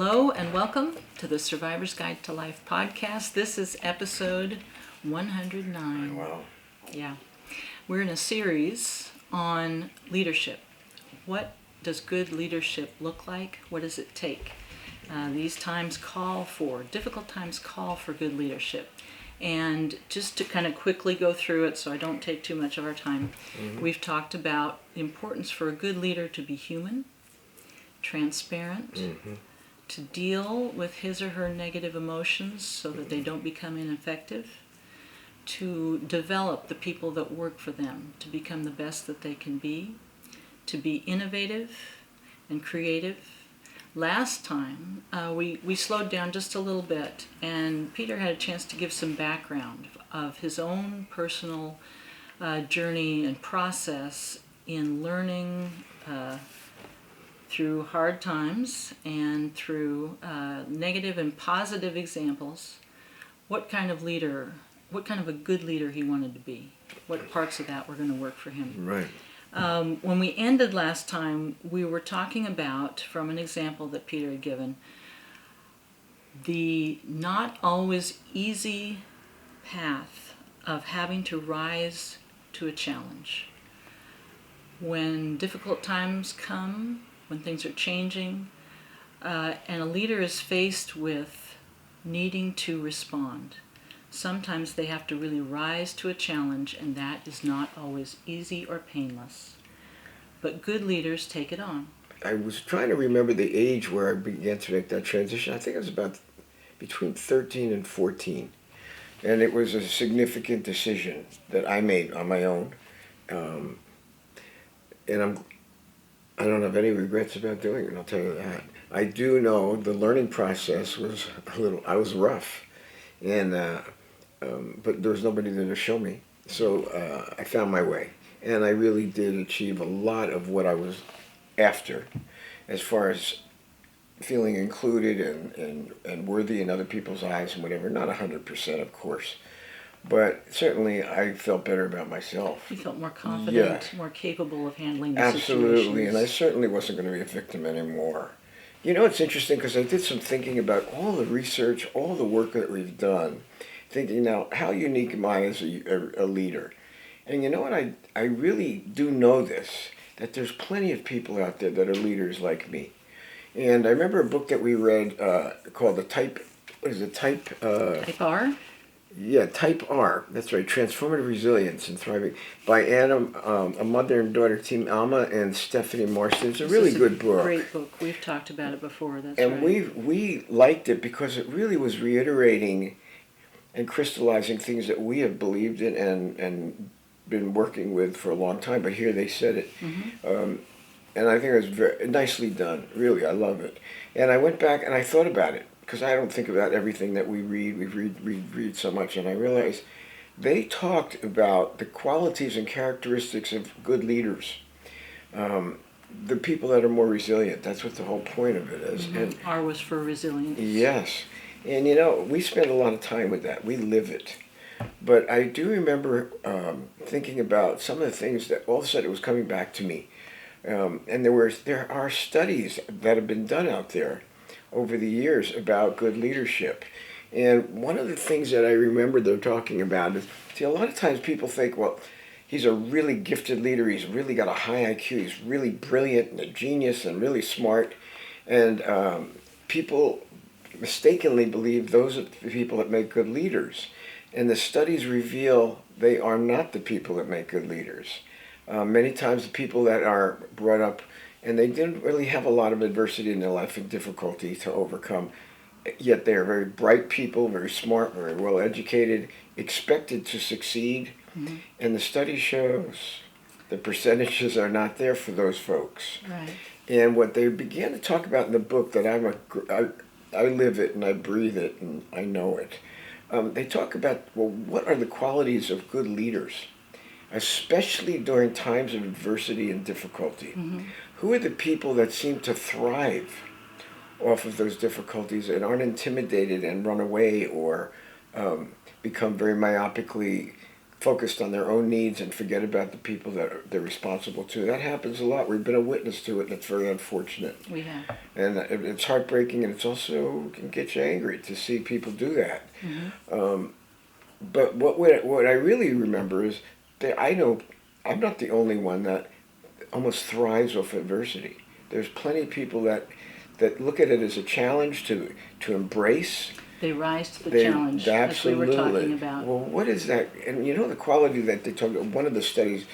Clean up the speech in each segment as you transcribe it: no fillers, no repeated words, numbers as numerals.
Hello and welcome to the Survivor's Guide to Life podcast. This is episode 109. Wow. Yeah. We're in a series on leadership. What does good leadership look like? What does it take? Difficult times call for good leadership. And just to kind of quickly go through it so I don't take too much of our time, we've talked about the importance for a good leader to be human, transparent, to deal with his or her negative emotions so that they don't become ineffective, to develop the people that work for them to become the best that they can be, to be innovative and creative. Last time, we slowed down just a little bit, and Peter had a chance to give some background of his own personal journey and process in learning through hard times and through negative and positive examples, what kind of a good leader he wanted to be, what parts of that were going to work for him. Right. When we ended last time, we were talking about, from an example that Peter had given, the not always easy path of having to rise to a challenge. When difficult times come, when things are changing, and a leader is faced with needing to respond, sometimes they have to really rise to a challenge, and that is not always easy or painless. But good leaders take it on. I was trying to remember the age where I began to make that transition. I think it was about between 13 and 14. And it was a significant decision that I made on my own. And I don't have any regrets about doing it, I'll tell you that. I do know the learning process was I was rough. And but there was nobody there to show me. So I found my way. And I really did achieve a lot of what I was after, as far as feeling included and worthy in other people's eyes and whatever. Not 100%, of course. But certainly I felt better about myself. You felt more confident, more capable of handling the situations. Absolutely, and I certainly wasn't going to be a victim anymore. You know, it's interesting because I did some thinking about all the research, all the work that we've done, thinking now, how unique am I as a leader? And you know what, I really do know this, that there's plenty of people out there that are leaders like me. And I remember a book that we read called Type R? Yeah, Type R. That's right. Transformative Resilience and Thriving by a mother and daughter team, Alma and Stephanie Marston. It's a really good book. Great book. We've talked about it before. That's and right. we liked it because it really was reiterating and crystallizing things that we have believed in and been working with for a long time. But here they said it. And I think it was very nicely done. Really, I love it. And I went back and I thought about it, because I don't think about everything that we read. We read so much, and I realized they talked about the qualities and characteristics of good leaders, the people that are more resilient. That's what the whole point of it is. And R was for resilience. yes, and you know, we spend a lot of time with that. We live it. But I do remember thinking about some of the things that all of a sudden it was coming back to me, and there are studies that have been done out there over the years about good leadership. And one of the things that I remember they're talking about is, see, a lot of times people think, well, he's a really gifted leader, he's really got a high IQ, he's really brilliant and a genius and really smart. And people mistakenly believe those are the people that make good leaders. And the studies reveal they are not the people that make good leaders. Many times the people that are brought up and they didn't really have a lot of adversity in their life and difficulty to overcome. Yet they are very bright people, very smart, very well educated, expected to succeed. And the study shows the percentages are not there for those folks. Right. And what they began to talk about in the book, that I live it and I breathe it and I know it. They talk about, well, what are the qualities of good leaders, especially during times of adversity and difficulty? Who are the people that seem to thrive off of those difficulties and aren't intimidated and run away or become very myopically focused on their own needs and forget about the people that they're responsible to. That happens a lot. We've been a witness to it, and it's very unfortunate. We have. And it's heartbreaking, and it's also can get you angry to see people do that. But what I really remember is that I know I'm not the only one that almost thrives off adversity. There's plenty of people that look at it as a challenge to embrace. They rise to the challenge, as we were talking about. Well, what is that? And you know the quality that they talked about, one of the studies,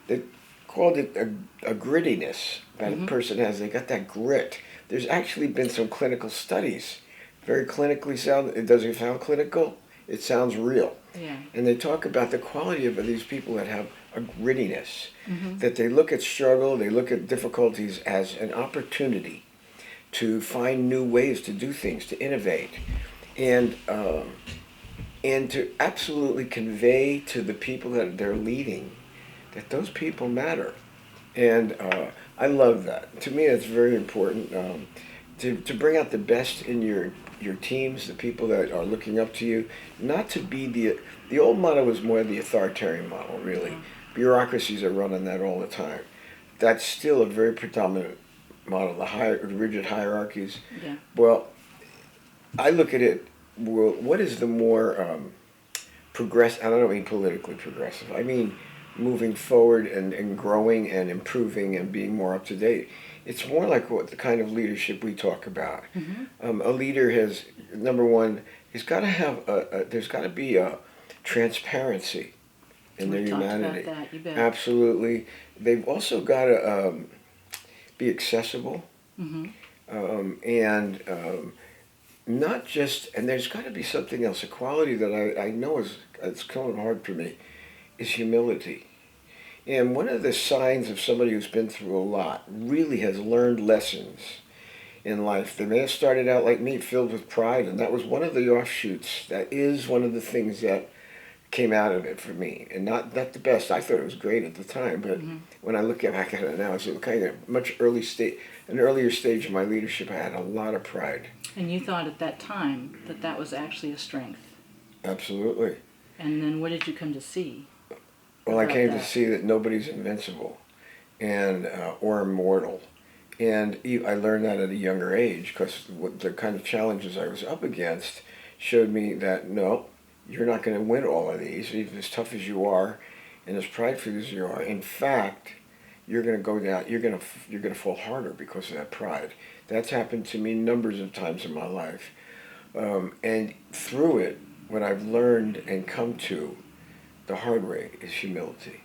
they called it a grittiness that a person has. They got that grit. There's actually been some clinical studies, very clinically sound. It doesn't sound clinical. It sounds real. Yeah. And they talk about the quality of these people that have a grittiness, that they look at struggle, they look at difficulties as an opportunity to find new ways to do things, to innovate, and to absolutely convey to the people that they're leading that those people matter. And I love that. To me, it's very important to bring out the best in your teams, the people that are looking up to you, not to be the old model was more the authoritarian model, really. Bureaucracies are running that all the time. That's still a very predominant model, the rigid hierarchies. Yeah. Well, I look at it, well, what is the more progressive, I don't mean politically progressive, I mean moving forward and growing and improving and being more up to date. It's more like what the kind of leadership we talk about. A leader has, number one, he's got to have there's got to be a transparency in their humanity. About that, you bet. Absolutely. They've also got to be accessible, and not just. And there's got to be something else. A quality that I know it's coming hard for me is humility. And one of the signs of somebody who's been through a lot, really has learned lessons in life. They may have started out like me, filled with pride, and that was one of the offshoots. That is one of the things that came out of it for me. And not the best. I thought it was great at the time, but when I look back at it now, it's kind of an earlier stage of my leadership. I had a lot of pride. And you thought at that time that was actually a strength. Absolutely. And then what did you come to see? Well, I came to see that nobody's invincible and or immortal. And I learned that at a younger age because the kind of challenges I was up against showed me that, no, you're not going to win all of these, even as tough as you are and as prideful as you are. In fact, you're going to go down, you're going to fall harder because of that pride. That's happened to me numbers of times in my life. And through it, what I've learned and come to the hard way is humility.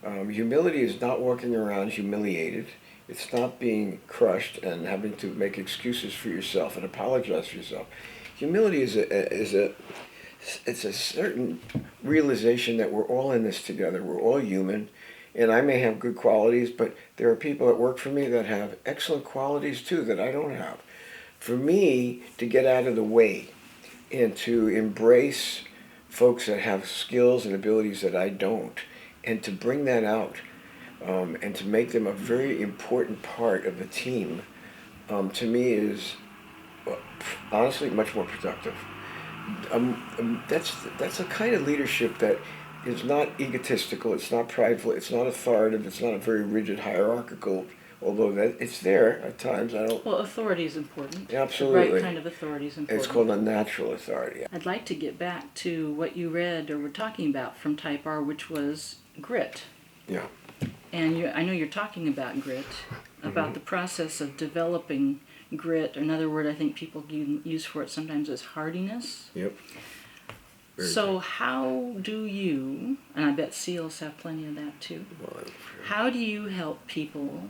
Humility is not walking around humiliated. It's not being crushed and having to make excuses for yourself and apologize for yourself. Humility is a certain realization that we're all in this together. We're all human, and I may have good qualities, but there are people that work for me that have excellent qualities too that I don't have. For me to get out of the way and to embrace folks that have skills and abilities that I don't, and to bring that out and to make them a very important part of the team, to me is honestly much more productive. That's a kind of leadership that is not egotistical, it's not prideful, it's not authoritative, it's not a very rigid hierarchical, although it's there at times. Well, authority is important. Absolutely. The right kind of authority is important. It's called a natural authority. I'd like to get back to what you read or were talking about from Type R, which was grit. Yeah. And I know you're talking about grit, about the process of developing grit. Another word I think people use for it sometimes is hardiness. Yep. So how do you, and I bet SEALs have plenty of that too, how do you help people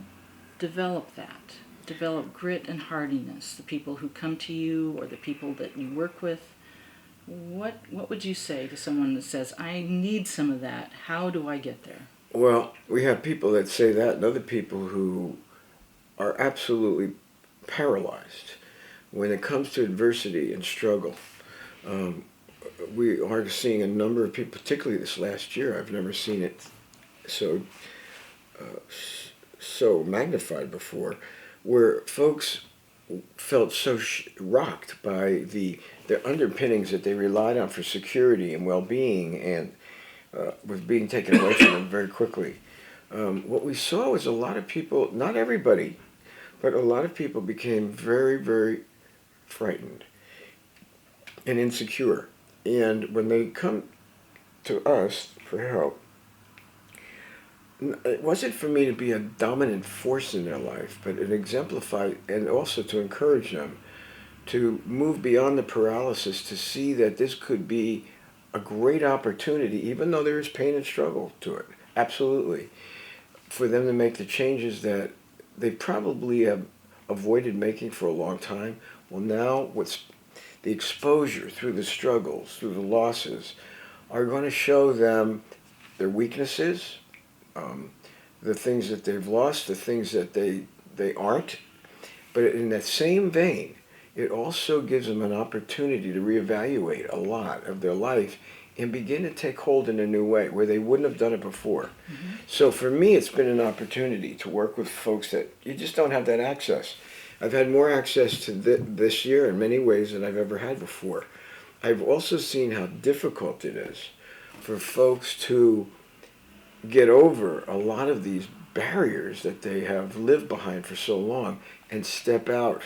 develop that? Develop grit and hardiness, the people who come to you or the people that you work with. What would you say to someone that says, I need some of that, how do I get there? Well, we have people that say that and other people who are absolutely paralyzed when it comes to adversity and struggle. We are seeing a number of people, particularly this last year, I've never seen it so magnified before, where folks felt so rocked by their underpinnings that they relied on for security and well-being and was being taken away from them very quickly. What we saw was a lot of people, not everybody, but a lot of people became very, very frightened and insecure. And when they come to us for help, it wasn't for me to be a dominant force in their life, but it exemplified, and also to encourage them to move beyond the paralysis, to see that this could be a great opportunity, even though there is pain and struggle to it. Absolutely. For them to make the changes that they probably have avoided making for a long time. Well, now with the exposure through the struggles, through the losses, are going to show them their weaknesses, the things that they've lost, the things that they aren't. But in that same vein, it also gives them an opportunity to reevaluate a lot of their life and begin to take hold in a new way where they wouldn't have done it before. Mm-hmm. So for me, it's been an opportunity to work with folks that you just don't have that access. I've had more access to this year in many ways than I've ever had before. I've also seen how difficult it is for folks to get over a lot of these barriers that they have lived behind for so long and step out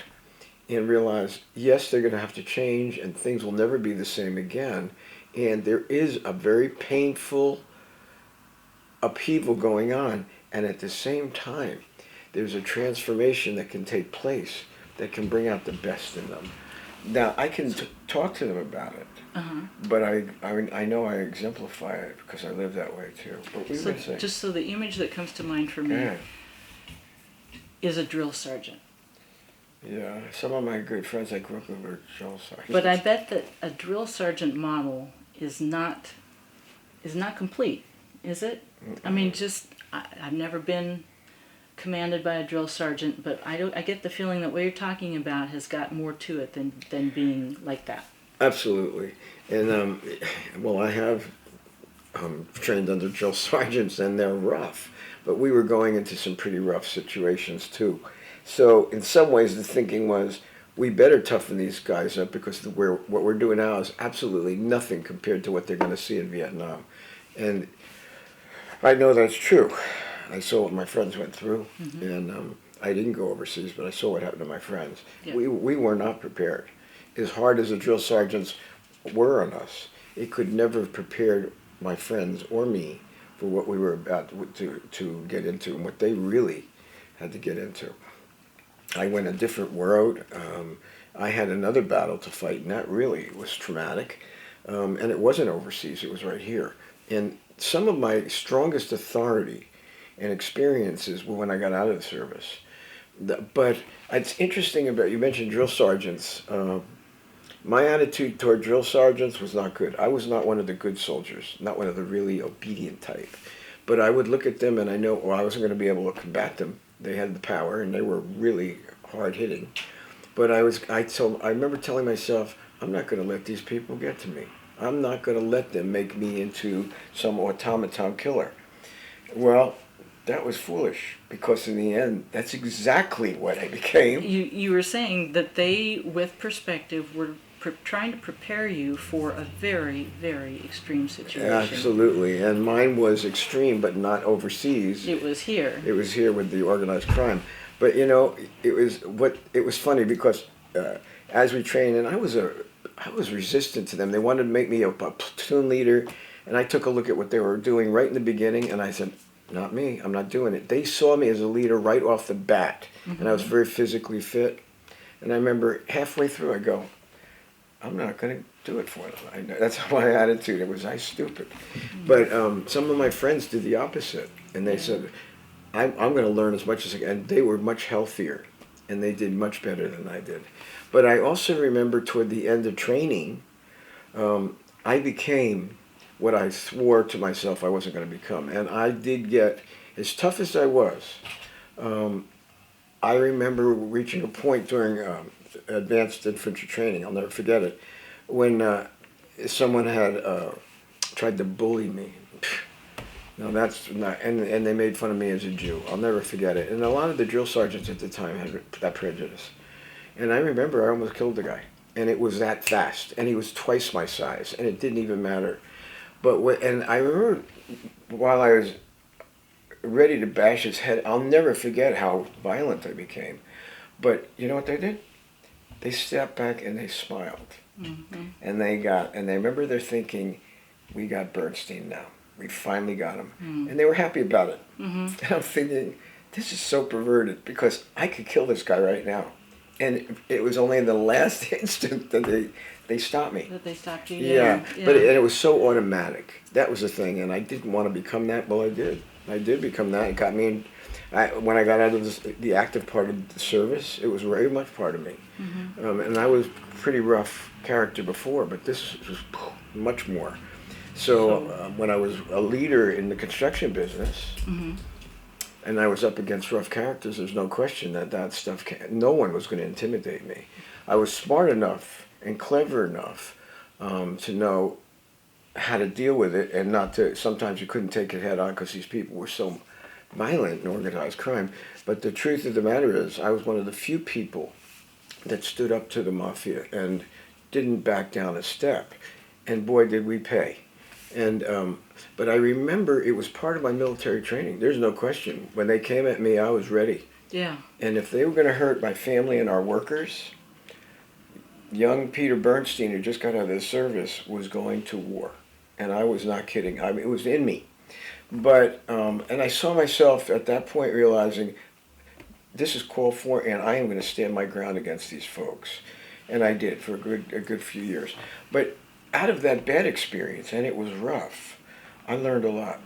and realize, yes, they're going to have to change and things will never be the same again. And there is a very painful upheaval going on. And at the same time, there's a transformation that can take place that can bring out the best in them. Now, I can talk to them about it, but I know I exemplify it because I live that way too. What were you going to say? Just so the image that comes to mind for me is a drill sergeant. Yeah, some of my good friends I grew up with were drill sergeants. But I bet that a drill sergeant model is not complete, is it? Mm-mm. I mean, I've never been commanded by a drill sergeant, but I get the feeling that what you're talking about has got more to it than being like that. Absolutely. And well, I have trained under drill sergeants, and they're rough, but we were going into some pretty rough situations too. So in some ways the thinking was, we better toughen these guys up because what we're doing now is absolutely nothing compared to what they're going to see in Vietnam. And I know that's true. I saw what my friends went through, and I didn't go overseas, but I saw what happened to my friends. Yeah. We were not prepared. As hard as the drill sergeants were on us, it could never have prepared my friends or me for what we were about to get into and what they really had to get into. I went a different road. I had another battle to fight, and that really was traumatic. And it wasn't overseas, it was right here. And some of my strongest authority and experiences were when I got out of the service. But it's interesting about, you mentioned drill sergeants. My attitude toward drill sergeants was not good. I was not one of the good soldiers, not one of the really obedient type. But I would look at them and I know, well, I wasn't going to be able to combat them. They had the power and they were really hard hitting. But I remember telling myself, I'm not going to let these people get to me. I'm not going to let them make me into some automaton killer. Well, that was foolish, because in the end, that's exactly what I became. You were saying that they, with perspective, were trying to prepare you for a very, very extreme situation. Absolutely, and mine was extreme, but not overseas. It was here. It was here with the organized crime. But you know, it was funny because as we trained, and I was resistant to them. They wanted to make me a platoon leader, and I took a look at what they were doing right in the beginning, and I said, not me, I'm not doing it. They saw me as a leader right off the bat, and I was very physically fit. And I remember halfway through, I go, I'm not going to do it for them. That's my attitude. It was, I stupid. But some of my friends did the opposite, and they said, I'm going to learn as much as I can. And they were much healthier, and they did much better than I did. But I also remember toward the end of training, I became what I swore to myself I wasn't going to become. And I did get, as tough as I was, I remember reaching a point during advanced infantry training, I'll never forget it, when someone had tried to bully me. No, that's not, and they made fun of me as a Jew. I'll never forget it. And a lot of the drill sergeants at the time had that prejudice. And I remember I almost killed the guy. And it was that fast. And he was twice my size. And it didn't even matter. And I remember while I was ready to bash his head, I'll never forget how violent I became. But you know what they did? They stepped back and they smiled. Mm-hmm. And I remember they're thinking, we got Bernstein now. We finally got him. Mm-hmm. And they were happy about it. Mm-hmm. And I'm thinking, this is so perverted because I could kill this guy right now. And it was only in the last instant that they stopped me. That they stopped you. Yeah. But it was so automatic. That was the thing. And I didn't want to become that. Well, I did. I did become that. It got me in. When I got out of the active part of the service, it was very much part of me. Mm-hmm. And I was pretty rough character before, but this was much more. So when I was a leader in the construction business, Mm-hmm. and I was up against rough characters, there's no question that stuff no one was going to intimidate me. I was smart enough and clever enough to know how to deal with it and not to, sometimes you couldn't take it head on because these people were so violent in organized crime. But the truth of the matter is, I was one of the few people that stood up to the mafia and didn't back down a step. And boy, did we pay. And but I remember it was part of my military training. There's no question. When they came at me, I was ready. Yeah. And if they were going to hurt my family and our workers, young Peter Bernstein, who just got out of the service, was going to war. And I was not kidding. I mean, it was in me. But, and I saw myself at that point realizing, this is called for, and I am going to stand my ground against these folks. And I did for a good few years. But out of that bad experience, and it was rough, I learned a lot.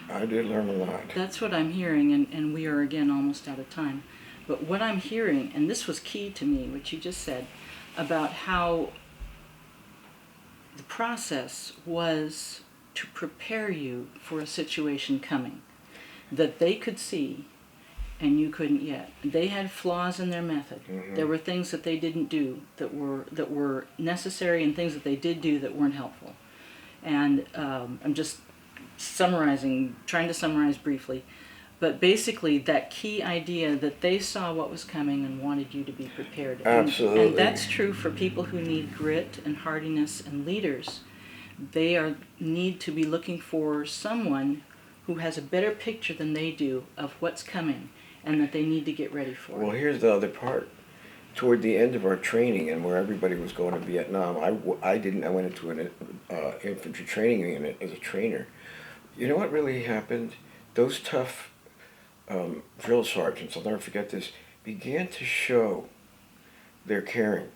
I did learn a lot. That's what I'm hearing, and we are again almost out of time. But what I'm hearing, and this was key to me, what you just said, about how the process was to prepare you for a situation coming that they could see and you couldn't yet. They had flaws in their method. Mm-hmm. There were things that they didn't do that were necessary, and things that they did do that weren't helpful. And I'm just trying to summarize briefly. But basically, that key idea that they saw what was coming and wanted you to be prepared. Absolutely. And that's true for people who need grit and hardiness and leaders. They need to be looking for someone who has a better picture than they do of what's coming and that they need to get ready for. Well, here's the other part. Toward the end of our training and where everybody was going to Vietnam, I went into an infantry training unit as a trainer. You know what really happened? Those tough drill sergeants, I'll never forget this, began to show their caring.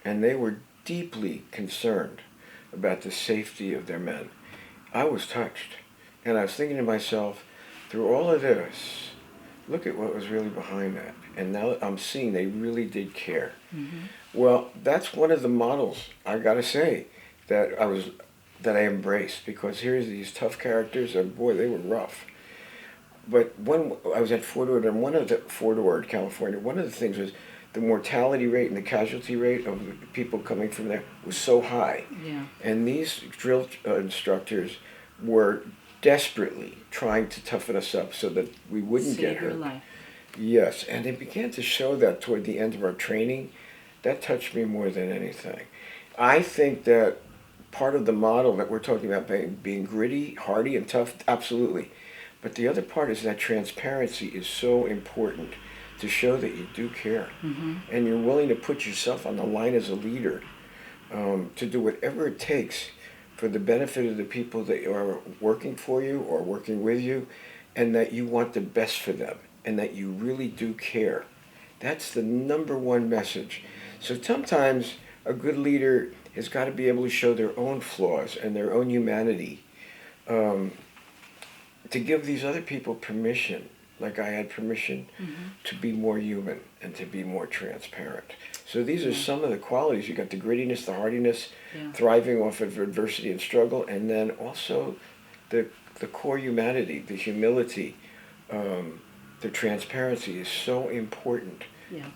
And they were deeply concerned about the safety of their men. I was touched. And I was thinking to myself, through all of this, look at what was really behind that. And now I'm seeing they really did care. Mm-hmm. Well, that's one of the models, I gotta say, that I embraced, because here's these tough characters, and boy, they were rough. But when I was at Fort Ord, California, one of the things was the mortality rate and the casualty rate of the people coming from there was so high. Yeah. And these drill instructors were desperately trying to toughen us up so that we wouldn't get hurt. Save your life. Yes, and they began to show that toward the end of our training. That touched me more than anything. I think that part of the model that we're talking about being gritty, hardy, and tough, absolutely. But the other part is that transparency is so important to show that you do care. Mm-hmm. And you're willing to put yourself on the line as a leader to do whatever it takes for the benefit of the people that are working for you or working with you, and that you want the best for them, and that you really do care. That's the number one message. So sometimes a good leader has got to be able to show their own flaws and their own humanity to give these other people permission, like I had permission, to be more human and to be more transparent. So these are some of the qualities. You got the grittiness, the hardiness, thriving off of adversity and struggle, and then also the core humanity, the humility, the transparency is so important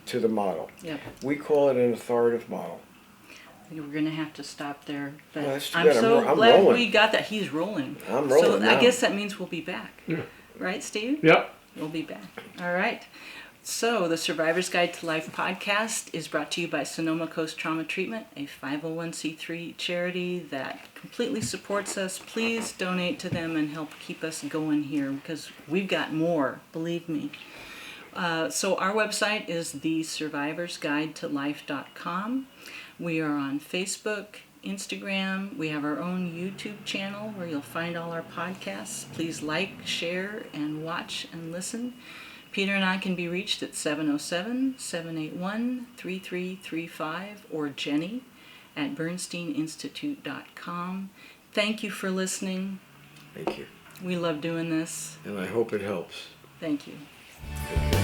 to the model. Yep. We call it an authoritative model. I think we're going to have to stop there. But Well, that's too I'm bad. so I'm glad rolling. we got that. He's rolling. I'm rolling So I now. guess that means we'll be back. Yeah. Right, Steve? Yep. We'll be back. All right. So, the Survivor's Guide to Life podcast is brought to you by Sonoma Coast Trauma Treatment, a 501c3 charity that completely supports us. Please donate to them and help keep us going here because we've got more, believe me. So our website is thesurvivorsguidetolife.com. We are on Facebook, Instagram. We have our own YouTube channel where you'll find all our podcasts. Please like, share, and watch and listen. Peter and I can be reached at 707-781-3335 or Jenny at bernsteininstitute.com. Thank you for listening. Thank you. We love doing this. And I hope it helps. Thank you. Okay.